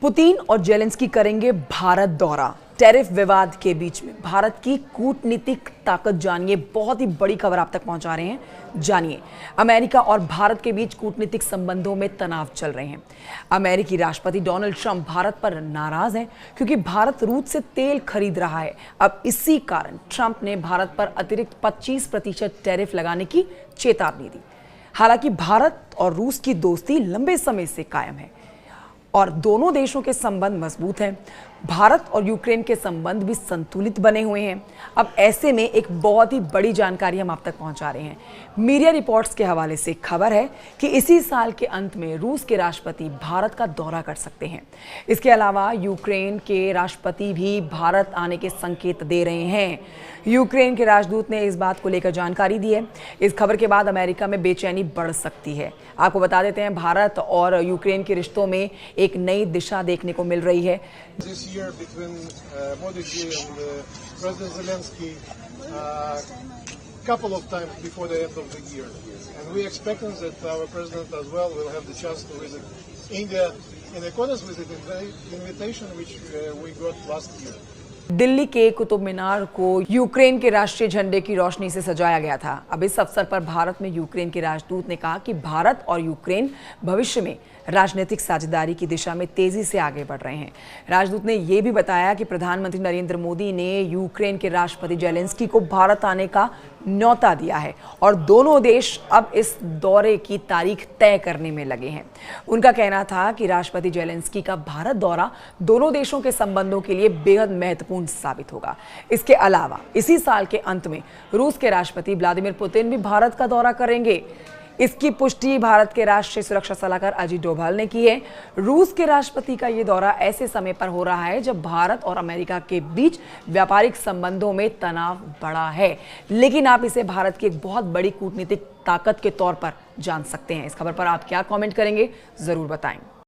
Putin और Zelensky करेंगे भारत दौरा। टैरिफ विवाद के बीच में भारत की कूटनीतिक ताकत जानिए। बहुत ही बड़ी खबर आप तक पहुंचा रहे हैं, जानिए। अमेरिका और भारत के बीच कूटनीतिक संबंधों में तनाव चल रहे हैं। अमेरिकी राष्ट्रपति डोनाल्ड ट्रंप भारत पर नाराज हैं क्योंकि भारत रूस से तेल खरीद रहा है। अब इसी कारण ट्रंप ने भारत पर अतिरिक्त 25% टैरिफ लगाने की चेतावनी दी। हालांकि भारत और रूस की दोस्ती लंबे समय से कायम है और दोनों देशों के संबंध मजबूत हैं। भारत और यूक्रेन के संबंध भी संतुलित बने हुए हैं। अब ऐसे में एक बहुत ही बड़ी जानकारी हम आप तक पहुंचा रहे हैं। मीडिया रिपोर्ट्स के हवाले से खबर है कि इसी साल के अंत में रूस के राष्ट्रपति भारत का दौरा कर सकते हैं। इसके अलावा यूक्रेन के राष्ट्रपति भी भारत आने के संकेत दे रहे हैं। यूक्रेन के राजदूत ने इस बात को लेकर जानकारी दी है। इस खबर के बाद अमेरिका में बेचैनी बढ़ सकती है। आपको बता देते हैं, भारत और यूक्रेन के रिश्तों में एक नई दिशा देखने को मिल रही है। This year between Modi ji and President Zelensky, couple of times before the end of the year, and we expecting that our president as well will have the chance to visit India in accordance with the invitation which we got last year. Delhi के कुतुब मीनार को Ukraine के राष्ट्रीय झंडे की रोशनी से सजाया गया था। अब इस अवसर पर भारत में यूक्रेन के राजदूत ने कहा कि भारत और यूक्रेन भविष्य में राजनीतिक साझेदारी की दिशा में तेजी से आगे बढ़ रहे हैं। राजदूत ने यह भी बताया कि प्रधानमंत्री नरेंद्र मोदी ने यूक्रेन के राष्ट्रपति जेलेंस्की को भारत आने का न्योता दिया है और दोनों देश अब इस दौरे की तारीख तय करने में लगे हैं। उनका कहना था कि राष्ट्रपति जेलेंस्की का भारत दौरा दोनों देशों के संबंधों के लिए बेहद महत्वपूर्ण साबित होगा। इसके अलावा इसी साल के अंत में रूस के राष्ट्रपति व्लादिमीर पुतिन भी भारत का दौरा करेंगे। इसकी पुष्टि भारत के राष्ट्रीय सुरक्षा सलाहकार अजीत डोभाल ने की है। रूस के राष्ट्रपति का यह दौरा ऐसे समय पर हो रहा है जब भारत और अमेरिका के बीच व्यापारिक संबंधों में तनाव बढ़ा है, लेकिन आप इसे भारत की एक बहुत बड़ी कूटनीतिक ताकत के तौर पर जान सकते हैं। इस खबर पर आप क्या कमेंट करेंगे, जरूर बताएं।